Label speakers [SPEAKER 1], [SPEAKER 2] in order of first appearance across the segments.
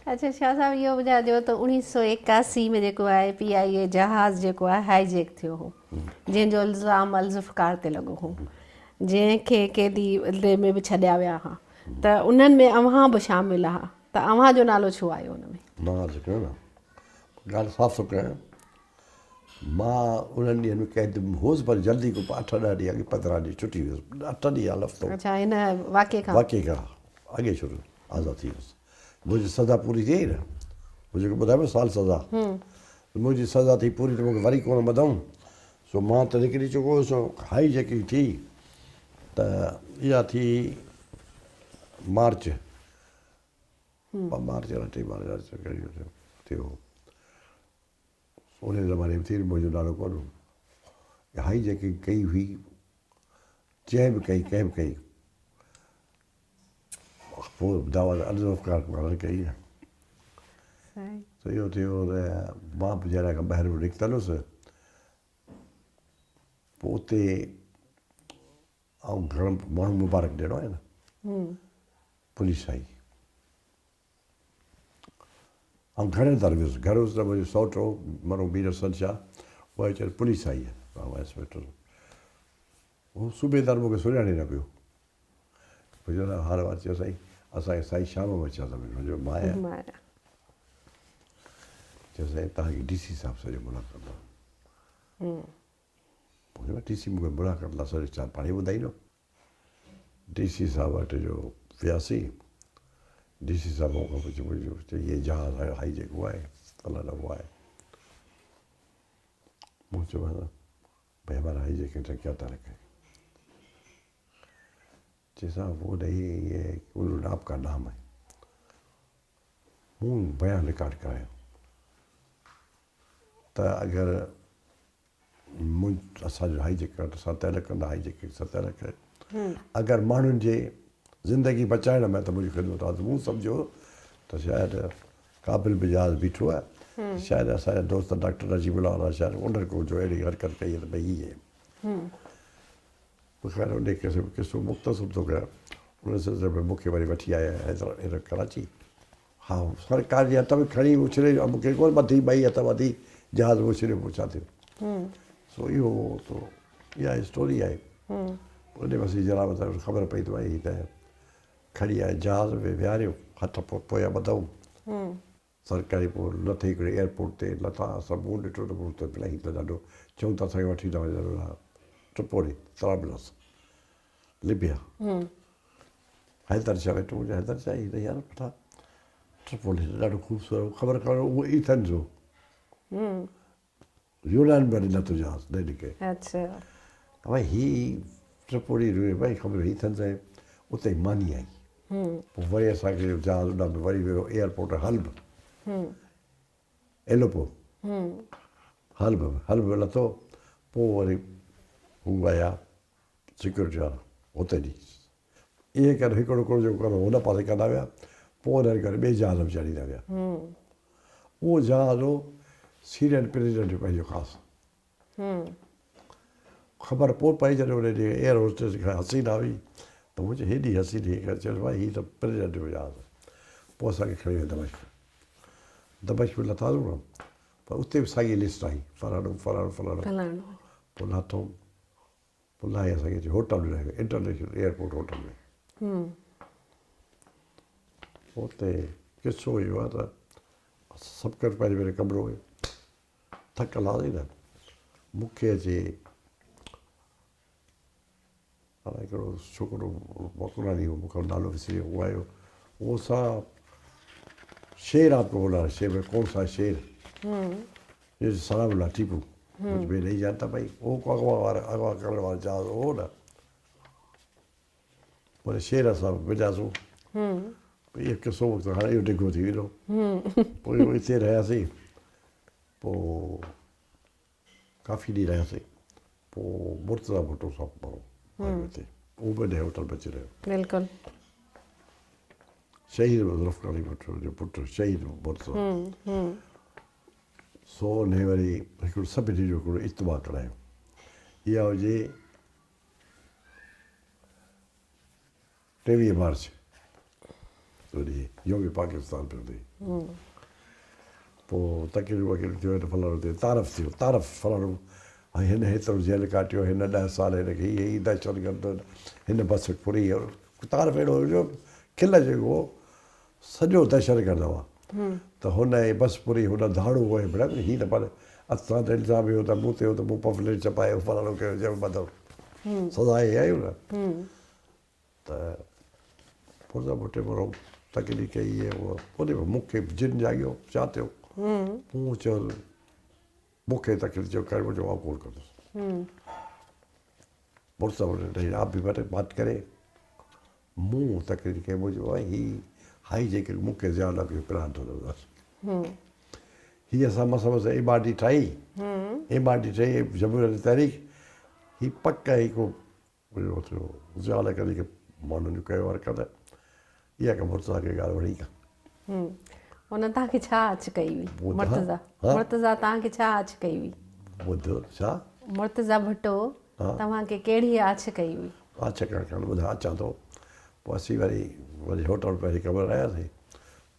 [SPEAKER 1] अच्छा शाह साहिबु इहो ॿुधाइजो त 1981 में जेको आहे PIA जहाज़ जेको आहे हाईजेक थियो हो जंहिंजो इल्ज़ाम अल-ज़ुल्फ़िकार ते लॻो हो जंहिंखे केॾी इल्दे में बि छॾिया विया हुआ त उन्हनि में अव्हां बि शामिलु हुआ त अव्हां जो नालो छो आयो उन में?
[SPEAKER 2] मां कयो न ॻाल्हि साफ़ थो कयां मां उन्हनि ॾींहंनि में कैद हुउसि पर जल्दी को 8-10 ॾींहं अॻे 15 ॾींहं छुटी वियुसि 8 ॾींहं हफ़्तो
[SPEAKER 1] अच्छा हिन वाक़े खां
[SPEAKER 2] वाक़ई खां अॻे छुटी आज़ादु थी वियुसि मुंहिंजी सज़ा पूरी थी वई न मुंहिंजे ॿुधायो साल सज़ा मुंहिंजी सज़ा थी पूरी त मूंखे वरी कोन ॿधऊं सो मां त निकिरी चुको हुउसि हाई जेकी थी त इहा थी मार्च टे मार्च थियो उन ज़माने में थी मुंहिंजो नालो कोन हाई जेकी कई हुई जंहिं बि कई कंहिं बि कई पोइ दावा अल-ज़ुल्फ़िकार कई न त इहो थियो त मां बि जहिड़ा खां ॿाहिरि निकितलुसि पोइ उते ऐं घणो माण्हू मुबारक ॾियणो आहे न पुलिस आई ऐं घणे दर वियुसि घर वियुसि त मुंहिंजो सौटु हो माण्हू मीर सनशाह उहा चयो पुलिस आई आहे इंस्पेक्टर उहो सूबेदार मूंखे सुञाणे न पियो मुंहिंजो नालो हार वार चयो साईं असांखे साईं शाम में अचा मुंहिंजो मां आहियां चयो साईं तव्हांखे DC साहिब सॼो मुलाक़ात आहे DC मूंखे मुलाक़ात लाइ सॼो छा पाणी ॿुधाईंदो DC साहिब वटि जो वियासीं DC साहिब खां पुछियो मुंहिंजो इहे जहाज़ आहे हाई जेको आहे फलाणो उहो आहे मूं चयो भई हमारा हाई जेके क्या तारीख़ है चए साहब वो नहीं ये उलू नाप का नाम है मूं बयान रिकॉर्ड करायो त अगरि असांजो हाई जेक असां तय कंदा हाई जेके असां तय करे अगरि माण्हुनि जे ज़िंदगी बचाइण में त मुंहिंजी ख़िदमत आहे मूं सम्झो त शायदि क़ाबिल मिजाज़ बीठो आहे शायदि असांजा दोस्त डॉक्टर नजीबुल्लाह वाला शायदि उन्हनि को जो अहिड़ी हरकत कई त भई हीअ ख़ैर उन किसो मुख़्तसिर थो कयां उन सिलसिले में मूंखे वरी वठी आया हैदर कराची हा सरकार जे हथ में खणी उछले मूंखे कोन ॿधी ॿई हथ ॿधी जहाज़ उछलियो पोइ छा थियो सो इहो त इहा स्टोरी आहे उन पासे जरा मतिलबु ख़बर पई त भई त खणी आहे जहाज़ में विहारियो हथ पोयां ॿधऊं सरकारी पोइ लथे हिकिड़े एयरपोर्ट ते लथा असां मूं ॾिठो त मूं त इलाही त ॾाढो चऊं त असांखे वठी था वञनि ट्रिपोली तराबलस लिबिया हैदर शाह वेठो हुजे हैदर शाह ई त यार वेठा ट्रिपोली ॾाढो ख़ूबसूरत ख़बर कान उहो एथेंस हो यूनान में लथो जहाज़ न निकिरे भई हीअ ट्रिपोली भई ख़बर एथेंस आहे उते ई मानी आई पोइ वरी असांखे जहाज़ उन में वरी वियो एयरपोर्ट हल्ब एलोपो हल्ब में लथो पोइ वरी हू आया सिक्योरिटी वारा हुते ॾी इहे करे हिकिड़ो हिकिड़ो जेको करो हुन पासे कंदा विया पोइ उन्हनि करे ॿिए जहाज़ में चाढ़ींदा विया उहो जहाज़ हो सीरियन प्रेसिडेंट जो पंहिंजो ख़ासि ख़बर पोइ पई जॾहिं उन ॾींहुं एयर होस्टेस खां हसीना हुई त मुंहिंजी हेॾी हसीनी करे चयोसि भाई हीअ त प्रेसिडेंट जो जहाज़ पोइ असांखे खणी वियो दमिश्क में लथासीं न पर उते बि साॻी लिस्ट आई फलाणो पोइ लाथो पोइ लाहे असांखे होटल में रहियो इंटरनेशनल एयरपोर्ट होटल में उते किसो इहो आहे त सभु करे पंहिंजे पंहिंजे कमिरो हुयो थकियल हुआसीं न मूंखे अचे हाणे हिकिड़ो छोकिरो मोकिलानी हो मूंखे नालो विसरी वियो उहो आयो उहो सा शेर आपको बोला शेर में कौन सा शेर जैसे सलामुल्लाह टीपू मुझ में नहीं जानता भाई वो को अगवा करण वाला जहाज हो न बोले शेर असां विझासीं इहो किसो वक़्तु हाणे इहो डिघो थी वेंदो पोइ हिते रहियासीं पोइ काफ़ी ॾींहं रहियासीं पोइ मुर्तज़ा भुट्टो साहब माण्हू हिते उहो बि नए होटल में अची रहियो
[SPEAKER 1] बिल्कुलु
[SPEAKER 2] शहीद ज़ुल्फ़िकार अली भुट्टो जो पुटु शहीद मुर्तज़ा सो उन वरी हिकिड़ो सभिनी जो हिकिड़ो इज्तिमा करायो इहा हुजे 23 मार्च वरी योगी पाकिस्तान पियो थिए पोइ तकलीफ़ वकील थियो त फलाणो थियो तारफ़ थियो तारफ़ फलाणो हिन हेतिरो जेल काटियो हिन 10 साल हिनखे हीअ दहशतगर्द हिन बस फुरी तारफ़ अहिड़ो हुयो खिल जेको हो सॼो दहशतगर्द हुआ त हुन जी बस पूरी हुन धाड़ो हुओ भेण हीअं त पर असां त इल्ज़ाम इहो त मूं ते त मूं पम्फलेट छपायो फलाणो कयो जंहिं मतिलबु सज़ा इहा आयूं न त पुरज़ा भुटे मरो तकलीफ़ कई इहे उहो ओॾे मूंखे जिन जाॻियो छा थियो मूं चयो मूंखे तकलीफ़ चयो कर मुंहिंजो आउं कोन कंदुसि पुरज़ा भुटे आप बि बात करे मूं तकलीफ़ कई मुंहिंजो हीअ हाई जेके मूंखे ज़्यादा लॻियो प्लान थो ज़बरदस्त हीअ असां मस इबाडी ठाही इबाडी ठही जमूरियत जी तहरीक हीअ पक ई को थियो ज़्यादा करे माण्हुनि जो कयो हरकत इहा का मुर्तज़ा खे ॻाल्हि वणी का
[SPEAKER 1] हुन तव्हांखे छा अच कई हुई मुर्तज़ा मुर्तज़ा तव्हांखे छा अच कई हुई
[SPEAKER 2] ॿुध छा
[SPEAKER 1] मुर्तज़ा भुट्टो तव्हांखे कहिड़ी आछ कई हुई
[SPEAKER 2] आछ करणु ॿुधा अचां थो पोइ असीं वरी होटल पहिरीं ख़बर आयासीं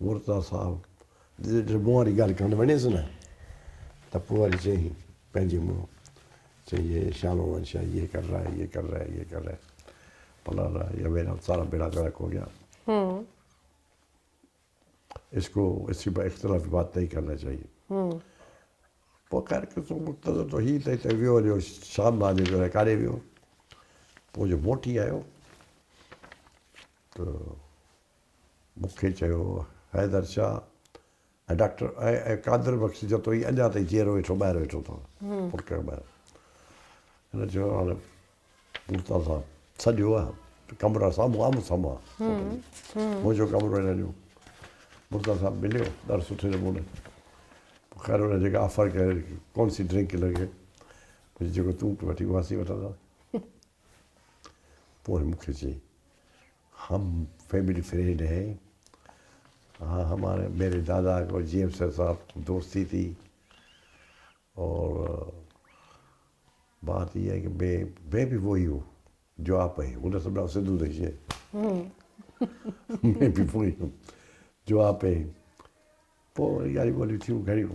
[SPEAKER 2] मुर्तज़ा साहिबु मुंहुं वारी ॻाल्हि करणु वञेसि न त पोइ वरी चई पंहिंजे मुंहुं चई ये शाम वंशा ये कर रहा है ये कर रहा है ये कर रहा है फलाना ये मेरा सारा बेड़ा गर्क हो गया इसको इसी पर इख्तलाफ बात नहीं करना चाहिए पोइ ख़ैर मुख़्तज़र तो हीअ त हिते वियो हलियो शाम नाले जो काॾे वियो पोइ जो मोटी आयो त मूंखे चयो हैदर शाह ऐं डॉक्टर ऐं कादर बख़्श जो तो ही अञा ताईं चेरो वेठो ॿाहिरि वेठो अथव पुरक ॿाहिरि हिन चयो हाणे मुर्तज़ा सां सॼो आहे कमिरा साम्हूं आहे साम्हूं आहे मुंहिंजो कमिरो हिन ॾियो मुर्तज़ा साहिबु मिलियो ॾाढो सुठे नमूने पोइ ख़ैर हुन जेका ऑफर कयो कौन सी ड्रिंक लॻे मुंहिंजो जेको तूं वठी उहासीं वठंदा पोइ मूंखे चई हम फैमिली फ्रेंड है हाँ हमारे मेरे दादा को जेम्स साहब दोस्ती थी और बात यह है कि मैं भी वही हूँ जो आप हैं उन्हें सब सिंधु देखिए मैं भी वही हूँ जो आप हैं पोइ वरी ॻाल्हियूं ॿोलियूं थियूं घणियूं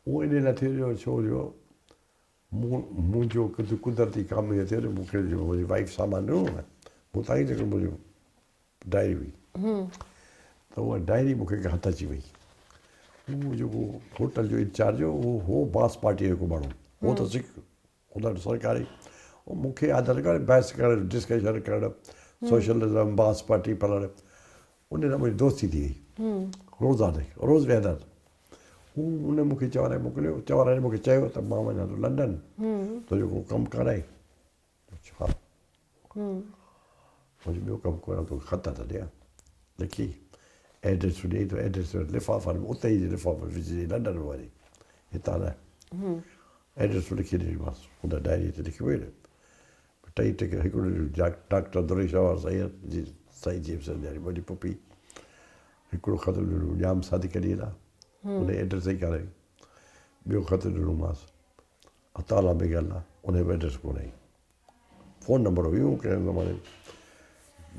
[SPEAKER 2] उहो इन लाइ थियो छो जो मुंहिंजो कुदरती कमु इहो थियो न मूंखे मुंहिंजी वाइफ सामान ॾिनो न मूं ताईं जेको मुंहिंजो डायरी हुई त उहा डायरी मूंखे हथ अची वई उहो जेको होटल जो इंचार्ज हो उहो हो बांस पार्टी जो माण्हू उहो त सिख हुन सरकारी मूंखे आदर करे बहस करणु डिस्कशन करणु सोशलिज़म बांस पार्टी फलाणे उन सां मुंहिंजी दोस्ती थी वई रोज़ाने रोज़ु वेहंदा हू उन मूंखे चवराए मोकिलियो चवराए मूंखे चयो त मां वञा थो लंडन तुंहिंजो को कमु कराए छा मुंहिंजो ॿियो कमु कयां तोखे ख़त थो ॾियां लिखी एड्रेस ॾेई थो एड्रेस लिफ़ाफ़ा उते ई लिफ़ाफ़ो विझी लंडन वारी हितां न एड्रेस लिखी ॾिनीमांसि हुन डायरी ते लिखी वई न टई टिकेट हिकिड़ो डॉक्टर दुरेशावर सैयद जी साईं जेम्स ॾियारी मुंहिंजी पुपी हिकिड़ो ख़त ॾिनो ॼाम शादी कॾहिं न उन एड्रेस ई कान्हे ॿियो ख़त ॾिनोमांसि अताला में ॻाल्हि आहे उन जो एड्रेस कोन्हे फ़ोन नंबर हुयो कंहिं ज़माने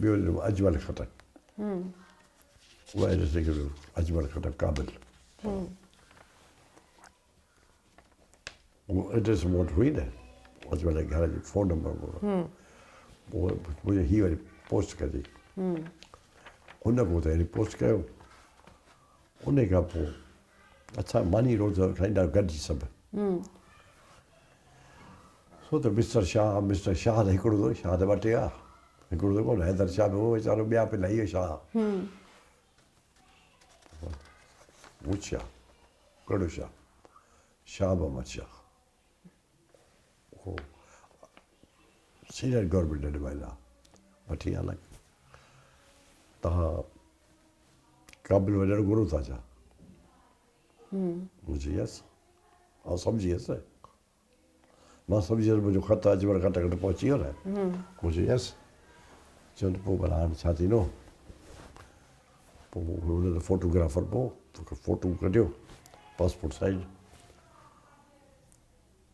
[SPEAKER 2] ॿियो ॾिनो अजमल खटक उहा एड्रेस लिखी वियो अजमल खटक क़ाबिल उहो एड्रेस मूं वटि हुई न अजमल जे घर जी फ़ोन नंबर पोइ मुंहिंजो हीअ वरी पोस्ट कजे हुन पोइ त वरी पोस्ट कयो उन खां पोइ असां मानी रोज़ खाईंदा गॾिजी सभु छो त मिस्टर शाह त हिकिड़ो थो शाह त ॿ टे आहे हिकिड़ो त कोन हैदर शाह बि हो वीचारो ॿिया पिला इहो शाह मूं शाह कहिड़ो Shah Shah Mohammad Shah senior government adviser आहे वठी अलॻि तव्हां क़ाबिल वञणु घुरो था छा मुंहिंजी यसि ऐं सम्झी वियसि मां सम्झी वियुसि मुंहिंजो ख़त अजमल खटक वटि पहुची वियो न मुंहिंजो यसि चवनि पोइ भला हाणे छा थींदो पोइ हुन त फ़ोटोग्राफर पोइ तोखे फ़ोटो कढियो पासपोर्ट साइज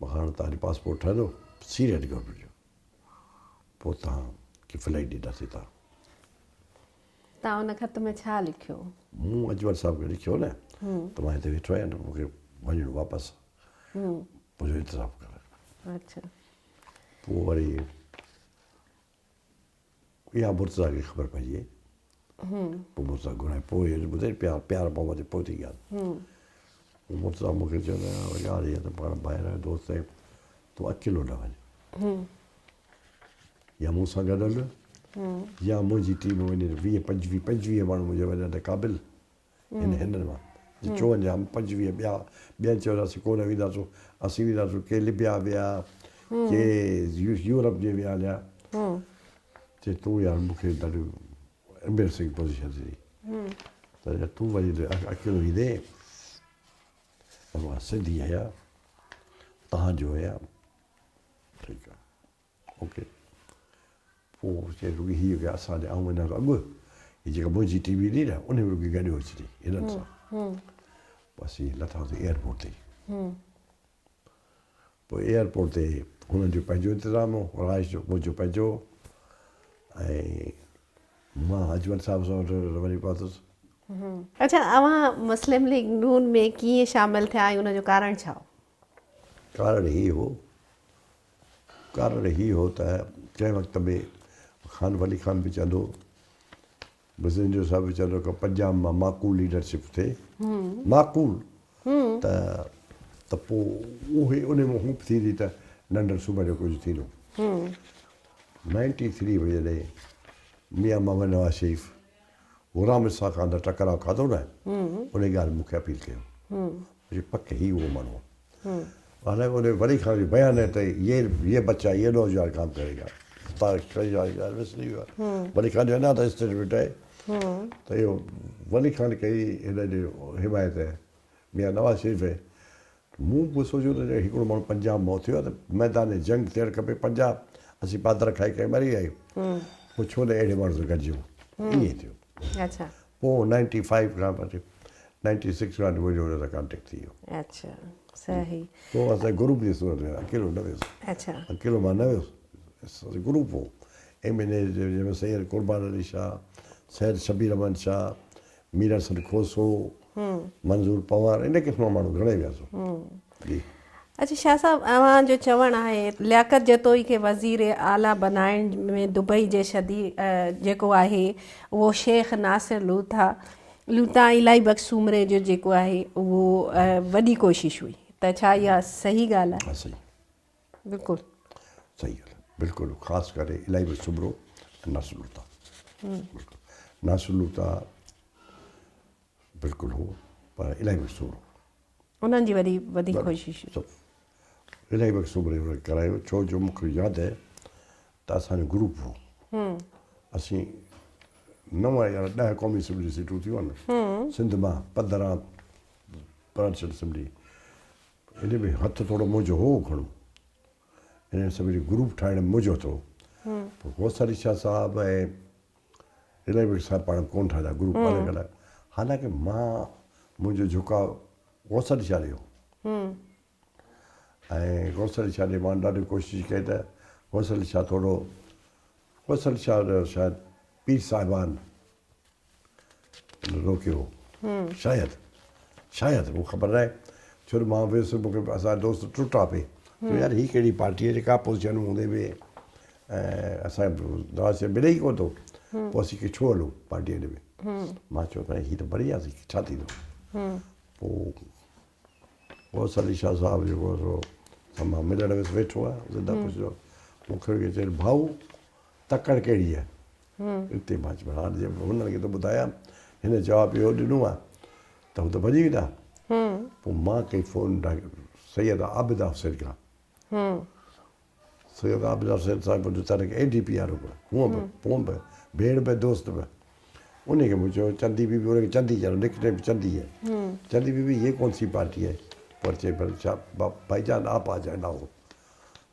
[SPEAKER 2] हाणे तव्हांजो पासपोर्ट ठहंदो सीनियर गवर्नमेंट जो पोइ तव्हांखे फ्लाइट ॾींदासीं
[SPEAKER 1] तव्हां उन ख़त में छा लिखियो?
[SPEAKER 2] मूं अजवर साहिब खे लिखियो न त मां हिते वेठो आहियां मूंखे वञिणो वापसि मुंहिंजो इंतज़ाम कर।
[SPEAKER 1] अच्छा।
[SPEAKER 2] पोइ वरी इहा मुर्तज़ा खे ख़बर पइजी पोइ मुर्तज़ा घुराए पोइ ॿुधे प्यार मोहबत पोइ थी ॻाल्हि। मुर्तज़ा मूंखे चवंदा यार इहा त पाण ॿाहिरि आहे दोस्त आहे तूं अकेलो न वञ या मूं सां गॾु हल या मुंहिंजी टीम वञे 20-25 माण्हू मुंहिंजे वञण ते क़ाबिल हिननि मां 54 25 ॿिया ॿियनि चवंदासीं कोन वेंदासीं असीं वेंदासीं के लिबिया विया के यूरोप जे विया हलिया चए तूं यार मूंखे ॾाढी एम्बेरसिंग पोज़ीशन थी त तूं वरी अकेलो ईंदे त मां सिंधी आहियां तव्हांजो आहियां ठीकु आहे ओके। पोइ चए रुॻी हीअ की असांजे ऐं हिन खां अॻु हीअ जेका मुंहिंजी टीवी ॾी न उन में रुॻी गॾु अची हिननि सां बसि हीअ लथासीं एयरपोर्ट ते। पोइ एयरपोर्ट ते हुननि जो पंहिंजो इंतज़ाम हो रहाइश जो मुंहिंजो पंहिंजो ऐं मां अजमल साहिब सां वञी पहुतुसि।
[SPEAKER 1] अच्छा, अव्हां मुस्लिम लीग नून में कीअं शामिलु थिया ऐं उनजो कारण छा हो?
[SPEAKER 2] कारण हीअ हो त कंहिं वक़्त में ख़ान वली ख़ान बि चवंदो बिज़नेस साहिब बि चवंदो की पंजाब मां माक़ूल लीडरशिप थिए माक़ूल त पोइ उहे उन में हूप थींदी त नंढनि सूबे जो कुझु थींदो। 93 में जॾहिं मियां मोहम्मद नवाज़ शरीफ़ ग़ुलाम इसाक़ खां टकराव खाधो न उन ॻाल्हि मूंखे अपील कयो पक ई उहो माण्हू हालांकि उन वली ख़ान जो बयानु आहे त ये बच्चा ये नौजवान काम करेगा वली ख़ान जो अञा त स्टेटमेंट आहे त इहो वली ख़ान कई हिन जो हिमायत मियां नवाज़ शरीफ़ आहे। मूं बि सोचियो त हिकिड़ो माण्हू पंजाब मां थियो आहे त मैदान जंग थियणु खपे पंजाब असीं पादर खाई करे मरी आहियूं पोइ छो न अहिड़े माण्हू सां गॾिजूं ईअं थियो।
[SPEAKER 1] अच्छा।
[SPEAKER 2] पोइ 95 खां वठी 96 खां मुंहिंजो हुन सां कॉन्टेक्ट थी वियो।
[SPEAKER 1] अच्छा, सही।
[SPEAKER 2] पोइ असां ग्रुप जी सूरत में अकेलो न वियुसि।
[SPEAKER 1] अच्छा।
[SPEAKER 2] अकेलो मां न वियुसि ग्रुप हो MNA जंहिंमें सैयद कुर्बान अली शाह सैयद शबीर अहमद शाह मीरा सन खोसो मंज़ूर पवार इन क़िस्म माण्हू घणेई वियासीं जी।
[SPEAKER 1] अच्छा शाह साहब, अव्हांजो चवणु आहे लियाकत जतोई खे वज़ीर आला बनाइण में दुबई जे जेको आहे उहो शेख नासिर लूता इलाही बख़्श उमिरि जो जेको आहे उहो वॾी कोशिशि हुई त छा इहा सही ॻाल्हि आहे?
[SPEAKER 2] हा सही
[SPEAKER 1] बिल्कुलु
[SPEAKER 2] सही ॻाल्हि आहे बिल्कुलु ख़ासि करे इलाही बख़्श उमिरि नासिर लूता नासिर लूता बिल्कुलु हो पर इलाही बख़्श उमिरि
[SPEAKER 1] उन्हनि जी वॾी कोशिशि
[SPEAKER 2] इलाही बख़्श उमिरि हुनखे करायो छो जो मूंखे यादि आहे त असांजो ग्रुप हो असीं 9 या 10 क़ौमी असेंबली सीटूं थियूं आहिनि सिंध मां 15 प्रांत असेंबली इन में हथु थोरो मुंहिंजो हो खणो इन सभिनी ग्रुप ठाहिण में मुंहिंजो थो पोइ गौसर शाह साहिबु ऐं इलाही बख़्श साहिबु पाण कोन ठाहिया ग्रुप अलॻि अलॻि हालांकि मुंहिंजो झुकाव गौसर शाह ॾियो ऐं गौसर शाह ॾे मां ॾाढी कोशिशि कई त गौसर शाह शायदि पीर साहिबान रोकियो शायदि मूंखे ख़बर न आहे छो त मां वियुसि मूंखे असांजा दोस्त टुटा पे यार हीअ कहिड़ी पार्टी आहे जेका पोज़ीशन हूंदे बि ऐं असां नवाज़ मिले ई कोन थो पोइ असीं खे छो हलूं पार्टीअ में मां चयो भई हीअ त बढ़िया छा थींदो पोइ गौसर अली शाह साहिबु जेको मां मिलण वियुसि वेठो आहे ज़िंदा पुछियो मूंखे चए भाऊ तकड़ कहिड़ी आहे हिते मां चयो हाणे जे हुननि खे त ॿुधायां हिन जवाबु इहो ॾिनो आहे त हू त भॼी वेंदा पोइ मां कई फ़ोन सैयद आबिद हुसैन खां सैयद आबिद हुसैन साहिब तॾहिं ADP वारो बि हूअं बि पोइ बि भेण बि दोस्त बि उनखे मूं चयो चंदी बीबी उनखे चंदी चयो निकनेम चंदी आहे चंदी बीबी ये कौन सी पार्टी है पर चए भले छा भाईजान आप आ जाना हो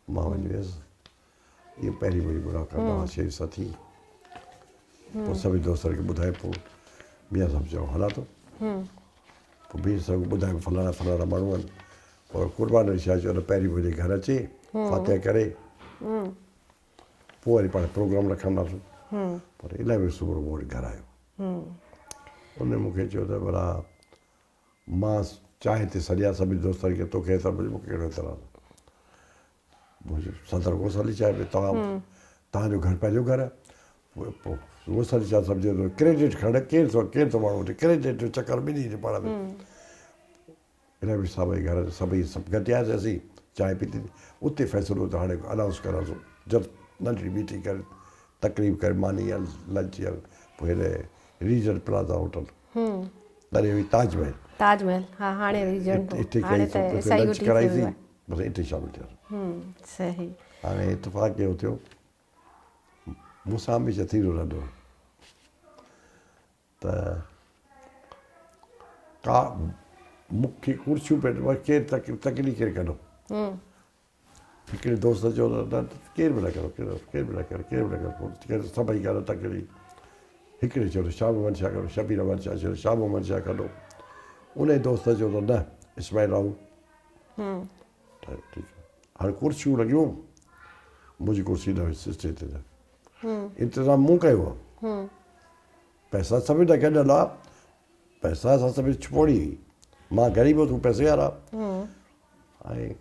[SPEAKER 2] मां वञी वियुसि इहा पहिरीं मुंहिंजी मुलाक़ात नवाज़ शरीफ़ सां थी पोइ सभिनी दोस्तनि खे ॿुधाए पोइ मियां साहिबु चयो हलां थो पोइ मियां साहिबु ॿुधाए फलाणा माण्हू आहिनि और कुर्बान अली शाह चयो त पहिरीं मुंहिंजे घर अचे फातिहा करे पोइ वरी पाण प्रोग्राम रखंदासीं पर इलाही बि सुबुह मूं वटि घरु आयो उन मूंखे चयो त भला मां चांहि ते सॼा सभिनी दोस्तनि खे तोखे त मूंखे कहिड़ो तरह मुंहिंजो सदर गोसाली चाहे पई तव्हांजो घर पंहिंजो घर आहे पोइ गोसाली चाहे सम्झो क्रेडिट खण केरु थो माण्हू वटि क्रेडिट जो चकर ॿिन्ही जे पाण में हिन बि सभई घर सभई सभु गॾियासीं असीं चांहि पीती उते फ़ैसिलो त हाणे अनाउंस करांसो जब नंढड़ी मीटिंग करे तकलीफ़ करे मानी या लंच या पोइ हेॾे रीजन प्लाज़ा होटल तॾहिं हुई ताजमहल
[SPEAKER 1] ताजमहल हा हाणे रीजन
[SPEAKER 2] इते
[SPEAKER 1] हाणे
[SPEAKER 2] कई
[SPEAKER 1] त
[SPEAKER 2] लंच
[SPEAKER 1] SIUT
[SPEAKER 2] कराईसीं
[SPEAKER 1] थियो आहे।
[SPEAKER 2] बसि इते शामिलु थियासीं
[SPEAKER 1] सही
[SPEAKER 2] हाणे इतफ़ाक़ इहो थियो मूंसां हमेशह थींदो रहंदो त का मूंखे कुर्सियूं पिया केरु तकलीफ़ केरु कंदो हिकिड़े दोस्त चयो न केरु बि न करो केरु बि न करो सभई करो तकलीफ़ हिकिड़े चयो शाम वंशा करो शबीर वंशा चयो शाम वंशा करो उन दोस्त चयो त न इस्माइल राहू त ठीकु आहे हाणे कुर्सियूं लॻियूं मुंहिंजी कुर्सी न हुई स्टेज ते इंतज़ाम मूं कयो आहे पैसा सभिनी जा गॾियल आहे पैसा असां सभिनी छोड़ी मां ग़रीब तूं पैसे वारा ऐं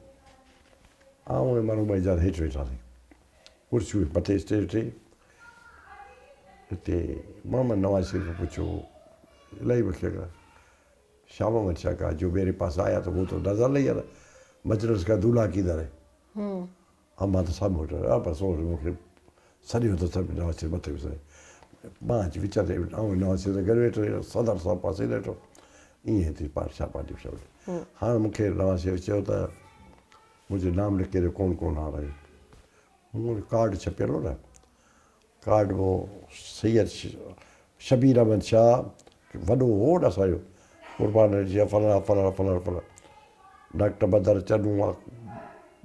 [SPEAKER 2] आऊं माण्हू ॿई हज़ार हेठि वेठासीं कुर्सियूं मथे स्टेज ते हिते मोहम्मद नवाज़ शरीफ़ को पुछो इलाही मूंखे शाम वंशा का जो मेरे पास आया तो वो तो नज़र नहीं आ रहा मजलिस का दूल्हा किधर है अब मां त साम्हूं वेठो आहियां बसि मूंखे सॼो त सभु नवाज़ शरीफ़ मथे विसरे मां अची विच ते ऐं नवाज़ शरीफ़ गॾु वेठो सदर साहिबु पासे वेठो ईअं थी छा पार्टी हाणे मूंखे नवाज़ शरीफ़ चयो त मुंहिंजो नाम लिखे ॾियो कौन कौन आ रहा है मूं वटि कार्ड छपियल हो न कार्ड वो सैयद शबीर अहमद शाह वॾो हो न असांजो कुर्बान जीअं फलाणा फलाणा फलाणा फलाणा डॉक्टर बदर चनू आहे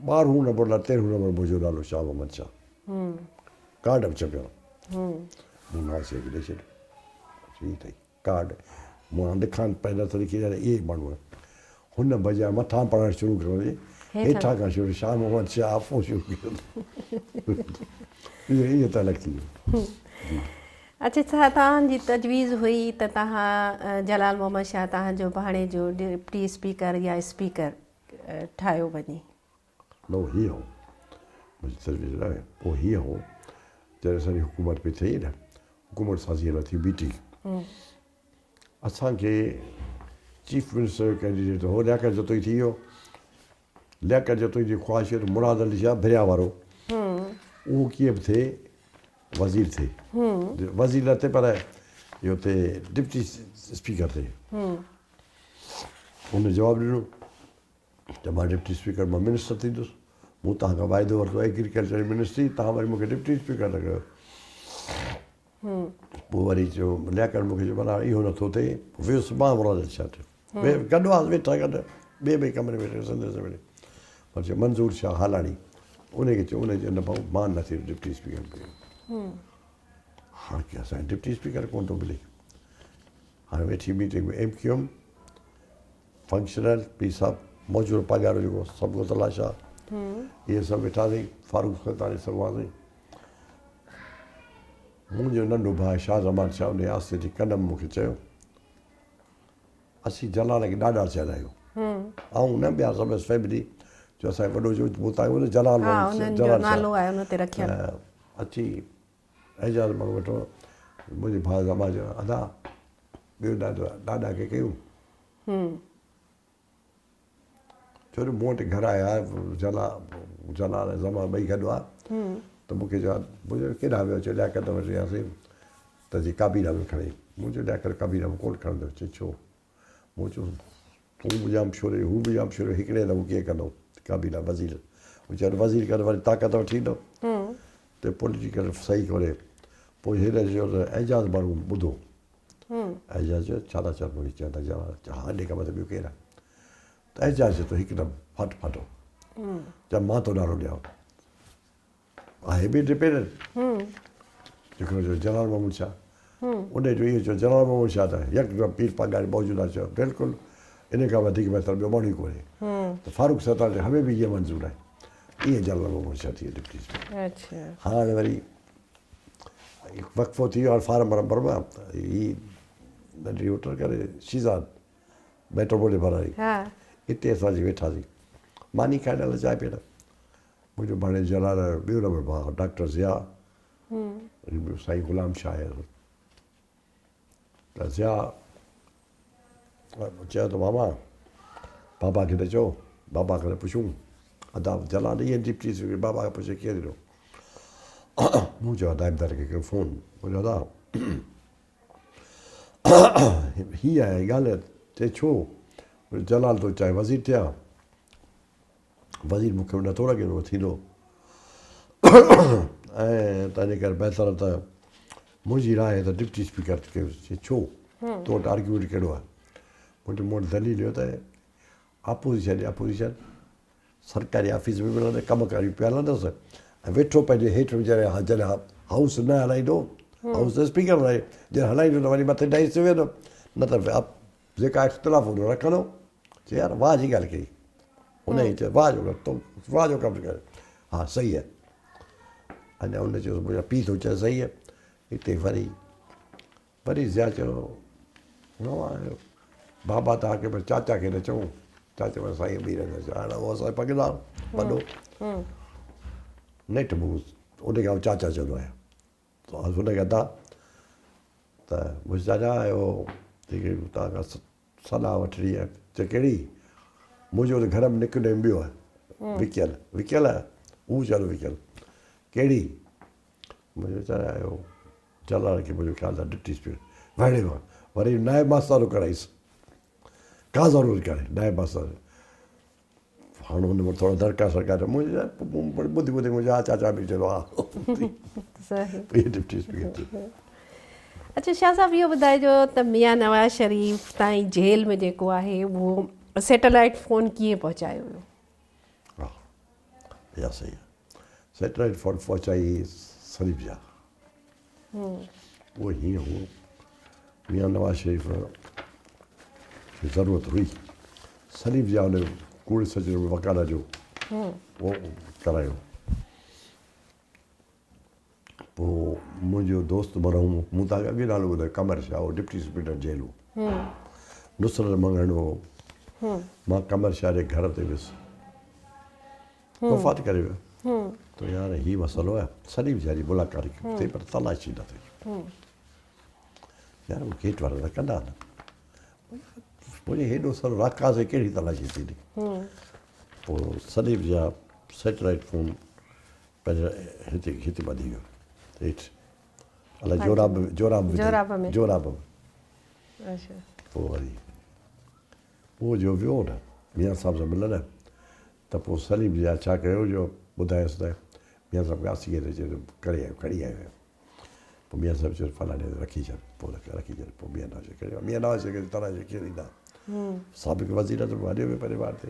[SPEAKER 2] 12 नंबर 13 नंबर मुंहिंजो नालो शाह अहमद शाह कार्ड बि छपियल मूं नवाज़ शरीफ़ ॾेई छॾियो ठीकु अथई कार्ड मां लिखां पंहिंजा तरीक़े जा इहे माण्हू आहिनि हुन बजाए मथां पढ़णु शुरू कयो हेठां खां शुरू शाह मोहम्मद शाह पोइ शुरू कयो इहो त अलॻि थी वियो
[SPEAKER 1] अच्छा छा तव्हांजी तजवीज़ हुई त तव्हां जलाल मोहम्मद शाह तव्हांजो भाणे जो डिप्टी स्पीकर या स्पीकर ठाहियो वञे
[SPEAKER 2] न हीअं हो मुंहिंजी तजवीज़ न आहे पोइ हीअं हो जॾहिं असांजी हुकूमत पई थिए न हुकूमत साज़ी हल थी बीठी असांखे चीफ मिनिस्टर जो कैंडिडेट हो लियाकत जतोई थी वियो लियाकत जतोई जी ख़्वाहिश हुई मुराद अली शाह भिरिया वारो उहो कीअं बि थिए वज़ीर थिए वज़ीर न थिए पर इहो थिए डिप्टी स्पीकर थिए हुन जवाबु ॾिनो त मां डिप्टी स्पीकर मां मिनिस्टर थींदुसि मूं तव्हांखां वाइदो वरितो एग्रीकल्चर मिनिस्ट्री तव्हां वरी मूंखे डिप्टी स्पीकर न कयो पोइ वरी चयो लियाकत मूंखे चयो माना इहो नथो थिए वियुसि मां मुराद अली शाह थियो गॾु आहे वेठा गॾु ॿिए कमरे में संदसि वेठे पर चयो मंज़ूर शाह हालाणी उनखे चयो उनजे न भाऊ मां न थियो डिप्टी स्पीकर कयो हाणे की असांखे डिप्टी स्पीकर कोन थो मिले हाणे वेठी मीटिंग में MQM फंक्शनल पी साहब मौजूदु पघार जेको सभु तलाशा इहे सभु वेठासीं फारूक सतानी सभु हुआसीं मुंहिंजो नंढो भाउ शाह ज़मान शाह उन आस्ते जी कदम मूंखे चयो असीं जलाल खे ॾाढा चवंदा आहियूं ऐं न ॿिया सभु फैमिली जो असांजो वॾो जो ॿुधायो जलाल
[SPEAKER 1] नालो आहे हुन ते रखियलु
[SPEAKER 2] अची एजाज़ माण्हू वेठो मुंहिंजे भाउ ज़मा चयो अदा ॿियो ॾाॾा खे कयूं छो जो मूं वटि घर आया जलाल ज़मा ॿई गॾु आहे त मूंखे चयो मुंहिंजो केॾा वियो चयो लियाकत वठी वियासीं त जी काबीना में खणी मुंहिंजो लियाकत काबीना में कोन खणंदो चयो छो मूं चयो तूं बि जाम छोरे हू बि जाम छोरे हिकिड़े दफ़ो कीअं कंदो काबीना वज़ीर चयो वज़ीर करे वरी ताक़त वठी ईंदो त पॉलिटिकल सही करे पोइ हिन चयो त एजाज़ माण्हू ॿुधो एजाज़ चयो छा था चओ मुंहिंजी चवंदा हा ॾे कम त ॿियो केरु आहे त एजाज़ चयो त हिकदमि फट फाटो चयो मां थो नालो ॾियां आहे बि डिपेंडेंट हिकिड़ो चयो जलाल मोहम्मद शाह उन जो इहो चयो जलाल मोहम्मद शाह त यकदमि पीर पघार मौजूदु आहे चयो बिल्कुलु इन खां वधीक बहितर ॿियो माण्हू ई कोन्हे त फारूक सतान हमें बि इहा मंज़ूरु आहे ईअं जलाल मोहम्मद शाह थी डिप्टी स्पीकर हाणे वरी वक़फ़ो थी वियो हाणे फार्म नंबर मां ही नंढी होटल करे शीज़ाद मेट्रो जे भराई
[SPEAKER 1] हा
[SPEAKER 2] हिते असांजी वेठासीं मानी खाइण लाइ चांहि पीअण मुंहिंजो भाणे जलाल ॿियो नंबर भाउ डॉक्टर ज़िया साईं ग़ुलाम शाह आहे त ज़िया चयो त मामा बाबा खे न चओ बाबा खे न पुछूं अदा जलाल इहे डिप्टी बाबा खे पुछे केरु ॾिनो मूं चयो दाइमदार खे कयो फ़ोन मुंहिंजो अदा हीअ आहे ॻाल्हि चए छो जलाल तो चाहे वज़ीर थिया वज़ीर मूंखे नथो लॻे उहो थींदो ऐं तंहिंजे करे बहितर त मुंहिंजी राय त डिप्टी स्पीकर कयो चए छो तो वटि आर्ग्यूमेंट कहिड़ो आहे मुंहिंजो मूं वटि दलील इहो त अपोज़िशन सरकारी ऑफिस में मिलंदे कमु करी पिया हलंदुसि ऐं वेठो पंहिंजे हेठि वीचारे जॾहिं हाउस न हलाईंदो हाउस त स्पीकर हलाए जॾहिं हलाईंदो त वरी मथे डाइस ते वेंदो न त जेका इख़्तिलाफ़ हूंदो रखंदो चए यार वाह जी ॻाल्हि कई हुन ई चयो वाह जो कमु करे हा सही आहे अञा हुन चयो मुंहिंजा पीउ थो चए सही आहे हिते वरी ज़िया चयो बाबा तव्हांखे भई चाचा खे न चऊं चाचा में साईं ॿी रहंदा हाणे उहो असांजो पगदार वॾो नेठि मूं उनखे आउं चाचा चवंदो आहियां त हुनखे अदा त मुंहिंजो चाचा आयो जेके तव्हां खां सलाह वठणी आहे चए कहिड़ी मुंहिंजो त घर में निकनेम ॿियो आहे विकियल आहे हू चलो विकियल कहिड़ी मुंहिंजो चाचा आयो जलाल खे मुंहिंजो ख़्यालु आहे डिप्टी स्पीकर वणे वरी नायब मास्तारो कराईसि का ज़रूरत कान्हे नायब मास्तर हाणे हुन में थोरो दरका सरकार मुंहिंजो ॿुधी मुंहिंजा चाचा बि चयो हा डिप्टी स्पीकर
[SPEAKER 1] अच्छा शाह साहब इहो ॿुधाइजो त मियां नवाज़ शरीफ़ ताईं जेल में जेको आहे उहो सैटेलाइट फ़ोन कीअं पहुचायो हुयो
[SPEAKER 2] हा इहा सही आहे सैटेलाइट फ़ोन पहुचाई शरीफ़ जा उहो हीअं हो मियां नवाज़ शरीफ़ खे ज़रूरत हुई शरीफ़ जा हुन कूड़ सचो वकाला जो उहो करायो पोइ मुंहिंजो दोस्त मरहूम मूं तव्हांखे अॻे नालो ॿुधायो कमर शाह हो डिप्टी स्पीकर जेल हो नुसरत मंगण हो मां कमर शाह जे घर ते वियुसि वफ़ात करे वियो त यार हीउ मसइलो आहे शरीफ़ जा जी मुलाक़ात थिए पर तलाशी न थिए यार उहे गेट वारा त कंदा न मुंहिंजे हेॾो सरो राकाज़ कहिड़ी तलाशी थींदी पोइ शरीफ़ जा सैटेलाइट फ़ोन पंहिंजे हिते ॿधी वियो हेठि अलाए जोराब में पोइ वरी उहो जो वियो न मियां साहिब सां मिलण त पोइ शरीफ़ जा छा कयो जो ॿुधायोसि त मियां साहिबु घासीअ ते चयो करे आयो खणी आयो पोइ मियां साहिबु चयो फलाणे रखी छॾ पोइ रखी छॾ पोइ मियां नवाज़ मियां नवाज़ खे तव्हांजे कीअं ॾींदा साबिक़ वज़ीर त हलियो वियो परिवार ते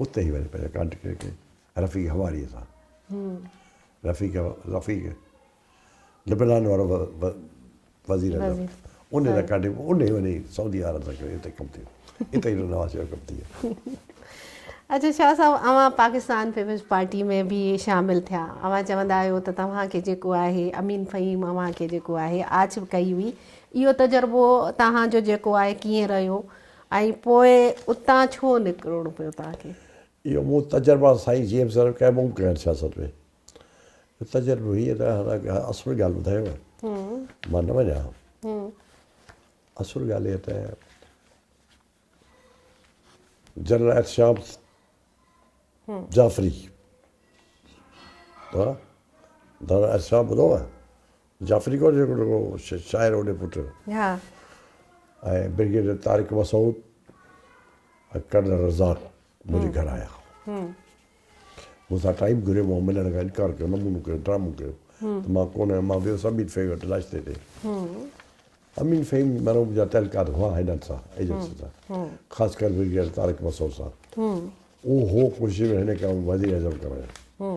[SPEAKER 2] उते ई वरी पंहिंजो कॉन्टेक्ट कई रफ़ीक हवारीअ सां रफ़ीक लिबनान वारो वज़ीर उन काटे उन वञी सऊदी अरब सां कयो हिते कमु थियो हिते ई नवाज़ जो कमु थी वियो
[SPEAKER 1] अच्छा शाह साहब अवां पाकिस्तान पीपल्स पार्टी में बि शामिलु थिया अवां चवंदा आहियो त तव्हांखे जेको आहे अमीन फ़हीम अव्हांखे जेको आहे आछ कई हुई इहो तजुर्बो तव्हांजो जेको आहे कीअं रहियो ऐं पोइ उतां छो निकिरणो पियो तव्हांखे
[SPEAKER 2] इहो मूं तजुर्बा साईं जी एम साहिब कया मूं कया सियासत में तजुर्बो हीअं त असुल ॻाल्हि ॿुधायो मां न वञा असुल ॻाल्हि इहा त जनरल एहतशाम जाफ़री जनरल एहतशाम ॿुधो आहे जाफ़री कोन जेको शाइर होॾे पुटु ऐं ब्रिगेडियर तारिक मसूद ऐं कर्नल रज़ाक मुंहिंजे घर आया मूंसां टाइम घुरियो मां मिलण खां इनकार कयो नमूनो कयो ड्रामो कयो त मां कोन आहियां मां वियुसि अमीन फ़हीम वटि नाश्ते ते अमीन फ़हीम माना मुंहिंजा तहलकात हुआ हिननि सां एजेंसी सां ख़ासि करे ब्रिगेडियर तारिक मसूद सां उहो हो ख़ुशी में हिन खे वज़ीर अज़म करायो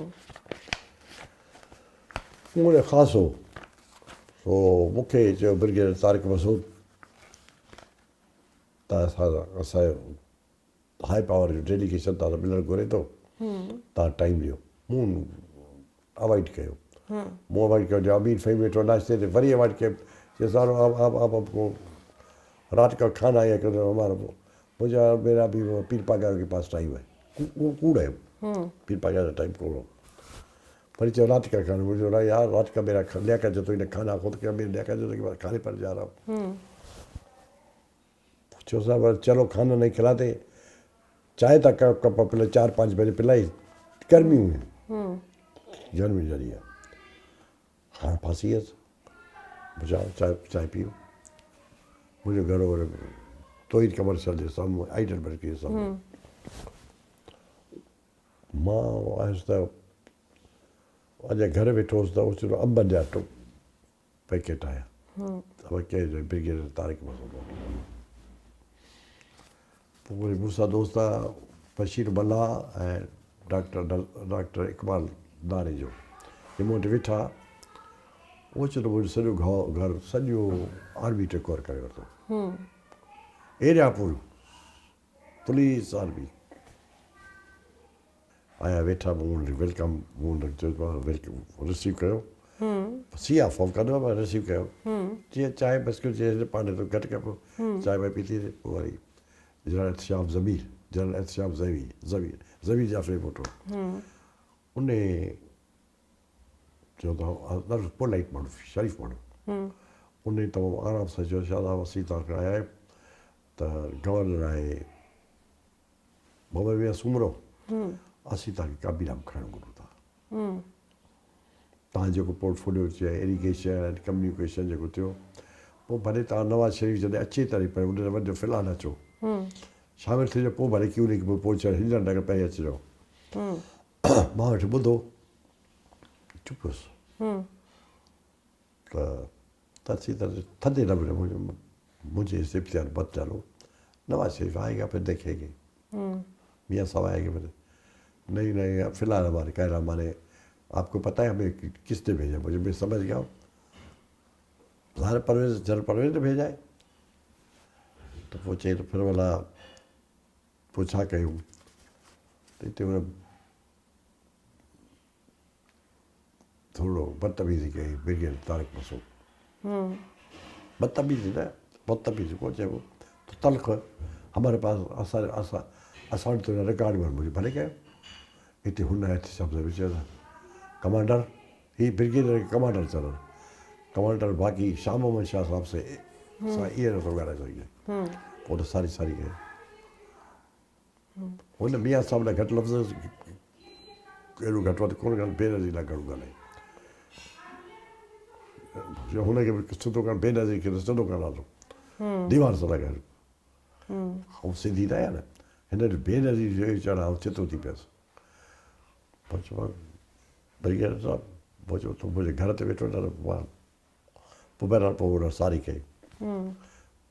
[SPEAKER 2] उहो ख़ासि हो सो मूंखे चयो ब्रिगेडियर तारिक मसूद त असांजो हाई पावर जो डेलीगेशन तव्हां सां मिलणु घुरे थो तव्हां टाइम ॾियो मूं अवॉइड कयो मूं वटि कयो जामीन फही वेठो नाश्ते ते वरी वटि के चए सारो आप आपको रात का खाना ये कर हमारा मुझे मेरा भी वो पीर पागार के पास टाइम है वो कूड़ है पीर पागार का टाइम कूड़ पर चलो रात का खाना मुझे बोला यार रात का मेरा लेकर जो तो इन्हें खाना खुद के मेरे लेकर जो के बाद खाने पर जा रहा हूँ चो साहब चलो खाना नहीं खिलाते चाय तक कप पिला 4-5 बजे पिलाई गर्मी में गर्मी जरी है हाँ फांसी है बुझाओ चाय पियो मुझे घर और तो ही कमर्शियल जे साम्हूं आइडल बल्कि जे साम्हूं मां आहिस्ता अॼु घर वेठो हुउसि त ओचितो अंबनि जा पैकेट आया अब कंहिं ब्रिगेडियर तारिक मसूद पोइ वरी मूंसां दोस्त आहे बशीर बल्ला ऐं डॉक्टर इकबाल दारे जो हे मूं वटि वेठा ओचितो मुंहिंजो सॼो घर सॼो आर्मी टेक ओवर करे वरितो एरिया पूरो पुलिस आर्मी आया वेठा मूं वेलकम मूं वेलकम रिसीव कयो सिया फॉर्म कंदो आहे रिसीव कयो जीअं चांहि बिस्किट जे पाणे तो घटि कयो पोइ चांहि वांहि पीती पोइ वरी जनरल एहतिशाम ज़मीर जाफ़री मोटो उन चयो त ॾाढो पोलाइट माण्हू शरीफ़ माण्हू उन तमामु आराम सां चयो शाहज़ाब असीं तव्हांखे आया आहियूं त गवर्नर आहे बॉम्बे में सूमरो असीं तव्हांखे काबीना में खणणु घुरूं था तव्हां जेको पोर्टफोलियो चयो इरीगेशन एंड कम्यूनिकेशन जेको थियो पोइ भले तव्हां नवाज़ शरीफ़ जॾहिं अचे तॾहिं पर उन वॾो फ़िलहालु अचो शामिलु थिजो पोइ भले क्यों न पोइ चयो हींअर न पहिरीं अचिजो मां वटि ॿुधो चुप हुयुसि त असीं त थधे नमूने मुझे इफ्तियार मत डालो नवाज शरीफ आएगा फिर देखेंगे मियाँ साहब आएंगे फिर नहीं नहीं फिलहाल हमारे कह रहा हमारे आपको पता है हमें किसने भेजा मुझे मैं समझ गया हूँ जनरल परवेज़ ने भेजा है तो वो चए तो फिर वाला पूछा कयूं तो हिते हुन थोरो बदतमीज़ी कई ब्रिगेडियर तारिक मसूद बदतमीज़ी न बदतमीज़ी को चइबो तो तलख़ हमारे पास असां वटि तो रिकॉर्ड में मुझे भले कयो हिते हुन एहतिशाम से चयो कमांडर ही ब्रिगेडियर कमांडर चलो कमांडर बाक़ी शाम मोहम्मद शाह साहब से ये नथो ॻाल्हाए सघे पोइ त सारी कयो हुन मियाँ साहब लाइ घटि लफ़्ज़ अहिड़ो घटि वधि कोन ॻाल्हि बेनज़ीर लाइ घणो ॻाल्हाए हुनखे बि सिधो करणु बेनज़ीर खे त सिधो करणु दीवार सां लॻाइणु ऐं सिधी न आहे न हिन बेनज़ीर जो चढ़ा ऐं चितो थी पियसि पोइ चयो ब्रिगेडियर साहब पोइ चयो तूं मुंहिंजे घर ते वेठो न मां पोइ बहरहाल पोइ हुन सारी कई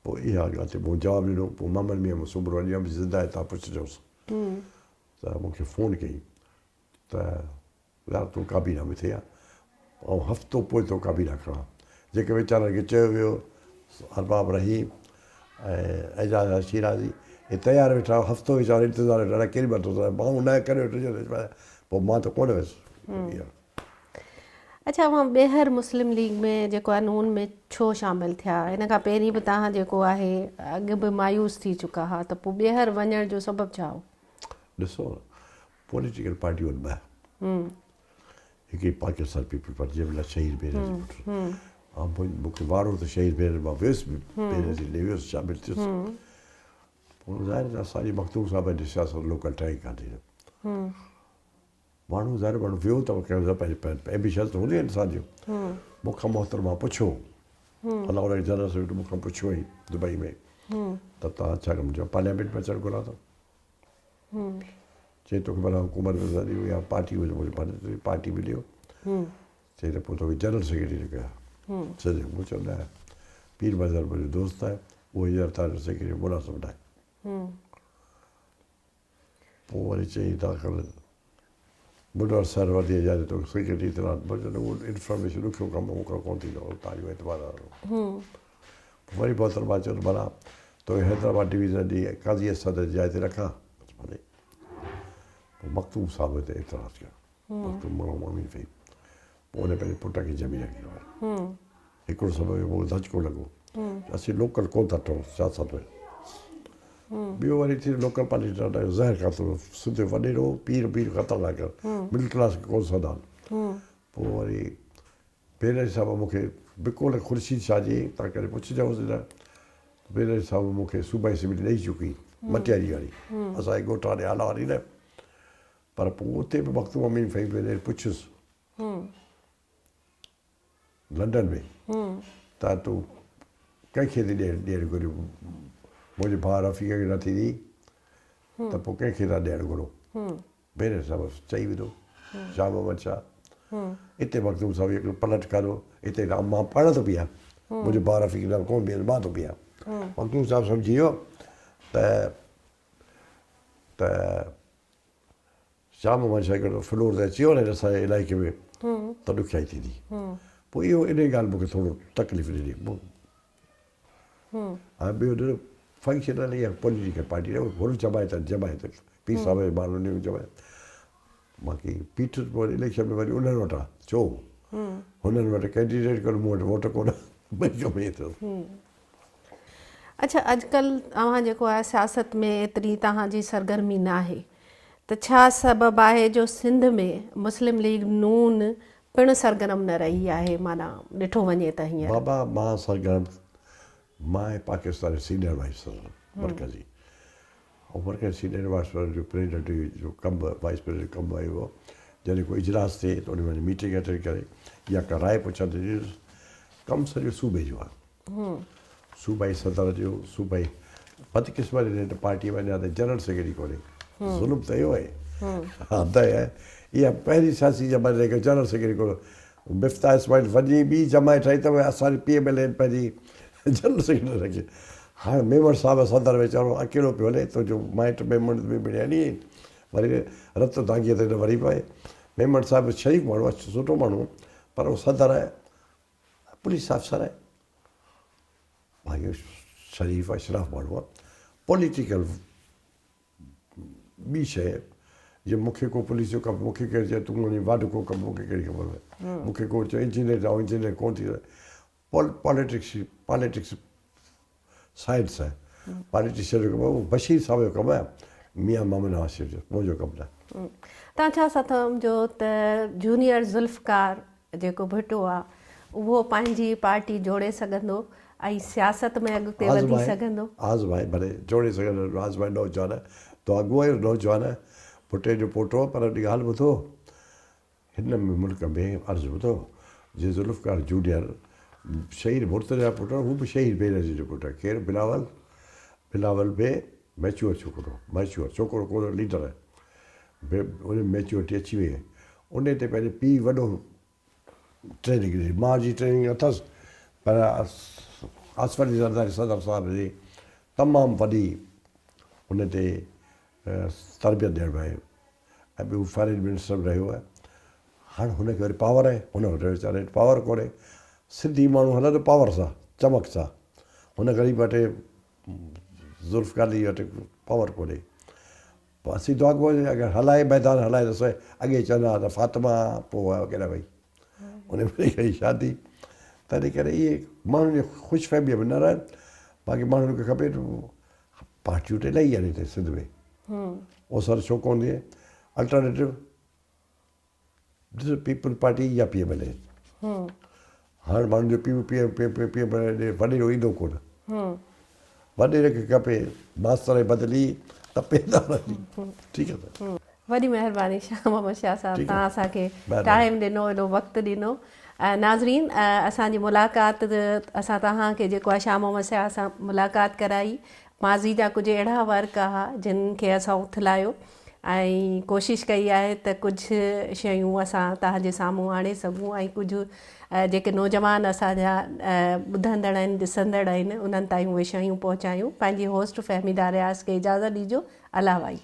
[SPEAKER 2] पोइ इहा ॻाल्हि ते मूं जवाबु ॾिनो पोइ मामल में सूबरो अञा बि ज़िंदा आहे तव्हां पुछिजोसि त मूंखे फ़ोन कई त यार तूं काबीना में थिया ऐं हफ़्तो पोइ तो काबीना खणा जेके वीचारनि खे चयो वियो अरबाब रहीम ऐं एजाज़ शिराज़ी हे तयारु वेठा हफ़्तो वीचारो इंतज़ारु वेठा केॾी महिल थो माण्हू न करे वेठो पोइ मां त कोन वियुसि
[SPEAKER 1] अच्छा वहाँ ॿीहर मुस्लिम लीग में जेको आहे नून में छो शामिलु थिया हिन खां पहिरीं बि तव्हां जेको आहे अॻु बि मायूस थी चुका हुआ त पोइ ॿीहर वञण जो सबबु छा हो
[SPEAKER 2] ॾिसो पॉलिटिकल पार्टियूं आहिनि ॿ हिकिड़ी पाकिस्तान पीपल पार्टी जंहिं महिल शहीद बेनज़ीर ऐं मूंखे वारो त शहीद बेनज़ीर मां वियुसि बेनज़ीर ॾे वियुसि शामिलु थियुसि पोइ ज़ाहिर आहे असांजी मखदूम साहिब जी सियासत लोकल ठही कान्हे माण्हू ज़ाहिर माण्हू वियो त कंहिं पंहिंजे एम्बिशंस हूंदियूं आहिनि असांजूं मूंखां मोहतरमा पुछो अलाह उन जनरल सेक्रेटरी मूंखां पुछियो ई दुबई में त तव्हां छा कमु चयो पार्लियामेंट में अचणु घुरां थो चए तोखे भला हुकूमत ॾियो या पार्टी हुजे मुंहिंजी पार्टी मिलियो चई त पोइ तोखे जनरल सेक्रेटरी कया सॼो मूं चयो न पीर बाज़ार मुंहिंजो दोस्त आहे उहो हींअर तव्हांजो सेक्रेटरी मुनासिब न आहे पोइ वरी चई तव्हां बुढो सर वधी जाए तो सेक्रेटरी तरह उहो इंफॉर्मेशन ॾुखियो कमु मूंखां कोन थींदो तव्हांजो एतबार वारो वरी बहुत मां चयो भला तोखे हैदराबाद डिवीज़न जी काज़ी सदर जाइ ते रखां भले पोइ मखदूम साहिब ते एतिराज़ु कयो मखदूम माण्हू मम्मी पई पोइ उन पंहिंजे पुट खे ॼमी रखियो हिकिड़ो समय उहो धचको लॻो असीं लोकल कोन था ठहूं सियासत में ॿियो वरी थी लोकल पार्टी ॾाढा ज़हर खातो सिधो वॾेरो पीर ख़तरनाक मिडिल क्लास खे कोन सदान पोइ वरी भेनर साहिबु मूंखे बिल्कुलु ख़ुर्शीद शाह जी तव्हां करे पुछिजांसि न भेनर साहिबु मूंखे सूबाई असेंबली ॾेई चुकी मटियारी वारी असांजे ॻोठ वारे आला वारी न पर पोइ उते बि वक़्तु मम्मी फई भेनर पुछियुसि लंडन में त तूं कंहिंखे थी ॾियणु घुरियो मुंहिंजे भाउ रफ़ीक खे न थींदी त पोइ कंहिंखे था ॾियणु घुरो भेनर साहिबु चई विधो शाह मोहम्मद शाह हिते मखदूम साहिब हिकिड़ो पलट करो हिते मां पढ़ां थो पिया मुंहिंजो भाउ रफ़ीक नाल कोन बीहंदो मां थो पिया मखदूम साहिबु सम्झी वियो त शाह मोहम्मद शाह हिकिड़ो फ्लोर ते अची वियो न असांजे इलाइक़े में त ॾुखियाई थींदी पोइ इहो इन ॻाल्हि मूंखे थोरो तकलीफ़ ॾिनी हाणे ॿियो ॾिठो फंक्शनल या पॉलिटिकल पार्टी हुन जमायत पीर साहिब जे माण्हुनि जमायत बाक़ी पीटर्सबर्ग इलेक्शन में वरी उन्हनि वटां चओ हुननि वटि कैंडिडेट करो मूं वटि वोट कोन कमु ईअं थियो
[SPEAKER 1] अच्छा अॼुकल्ह तव्हां जेको आहे सियासत में एतिरी तव्हांजी सरगर्मी न आहे त छा सबबु आहे जो सिंध में मुस्लिम लीग नून पिणु सरगर्म न रही आहे माना ॾिठो वञे त हींअर
[SPEAKER 2] बाबा मां सरगर्म मां ऐं पाकिस्तान सीनियर वाइस मरकज़ी ऐं मरकज़ी सीनियर वाइस जो प्रेसिडेंट जो कमु वाइस प्रेसिडेंट कमु आयो हुओ जॾहिं कोई इजलास थिए त उन में मीटिंग अटेंड करे या का राय पुछंदी कमु सॼो सूबे जो आहे सूबाई सदर जो सूबाई बदकिस्मती पार्टी में अञा त जनरल सेक्रेटरी कोन्हे ज़ुल्म त इहो आहे हा त इहा पहिरीं सियासी जमायत जनरल सेक्रेटरी कोन मिफ्ता इस्माइल वॾी ॿी जमायत ठाही अथव असांजी PMLA पंहिंजी जनरल सेक्रेटरी रखी हाणे मेमण साहिबु सदर में चवणो अकेलो पियो हले तुंहिंजो माइट मेमण में मिलिया नी वरी रत दांगीअ ते न वरी पए मेमण साहिबु शरीफ़ माण्हू आहे सुठो माण्हू पर उहो सदर आहे पुलिस अफ़सर आहे भाई शरीफ़ अशराफ़ माण्हू आहे पॉलिटिकल ॿी शइ जीअं मूंखे को पुलिस जो कमु मूंखे केरु चए तूं वञी वाढ को कमु मूंखे कहिड़ी ख़बर पए मूंखे को चए इंजीनियर ऐं इंजीनियर कोन थी रहे पॉलिटिक्स साइंस आहे पॉलिटिशियन जो कमु आहे उहो बशीर साहिब जो कमु आहे मियां मोहम्मद आसिफ जो मुंहिंजो कमु न
[SPEAKER 1] तव्हां छा सम्झो त जूनियर ज़ुल्फ़कार जेको भुट्टो आहे उहो पंहिंजी पार्टी जोड़े सघंदो ऐं सियासत में अॻिते वधी सघंदो
[SPEAKER 2] आज़माए भले जोड़े सघंदो आज़माए नौजवान तो अॻुवाट जो नौजवान पुटे जो पोटो पर हिकड़ी ॻाल्हि ॿुधो हिन में मुल्क में अर्ज़ु ॿुधो जीअं ज़ुल्फ़कार जूनियर शहीद मुर्तज़ा पुटु हू बि शहीद बेनज़ीर जो पुटु आहे केरु बिलावल बि मैच्योर छोकिरो कोन लीडर आहे उन मैच्योरिटी अची वई आहे उन ते पंहिंजे पीउ वॾो ट्रेनिंग ॾिनी माउ जी ट्रेनिंग अथसि पर आसिफ अली ज़रदारी सदर साहिब जी तमामु वॾी उन ते तरबियत ॾियणु आहे ऐं ॿियो फॉरेन मिनिस्टर बि रहियो आहे हाणे हुनखे वरी पावर आहे हुन वटि वीचारे पावर कोन्हे सिंधी माण्हू हलंदो पावर सां चमक सां हुन ग़रीब वटि ज़ुल्फ़कारी वटि पावर कोन्हे पोइ असीं दुआ कयूं अगरि हलाए मैदान हलाए त अॻे चवंदा त फातिमा पोइ वग़ैरह भई उन में कई शादी तॾहिं करे इहे माण्हुनि जी ख़ुशि फहमीअ में न रहनि बाक़ी माण्हुनि खे खपे पार्टियूं त इलाही आहिनि हिते सिंध में ओसर छो कोन थिए अल्टरनेटिव पीपल पार्टी या PMLA हाणे माण्हुनि जो PMLA वॾेरो ईंदो कोन वॾेरे खे खपे मास्तर बदिली त पैदा ठीकु आहे
[SPEAKER 1] वॾी महिरबानी शाह मोहम्मद शाह साहिबु तव्हां असांखे टाइम ॾिनो एॾो वक़्तु ॾिनो नाज़रीन असांजी मुलाक़ात असां तव्हांखे जेको आहे शाह मोहम्मद शाह सां मुलाक़ात कराई माज़ी जा कुझु अहिड़ा वर्क हुआ जिन खे असां उथलायो ऐं कोशिशि कई आहे त कुझु शयूं असां तव्हांजे साम्हूं आणे सघूं ऐं कुझु जेके नौजवान असांजा ॿुधंदड़ आहिनि ॾिसंदड़ आहिनि उन्हनि ताईं उहे शयूं पहुचायूं पंहिंजी होस्ट फ़हमीदा रियाज़ खे इजाज़त ॾिजो अला वाई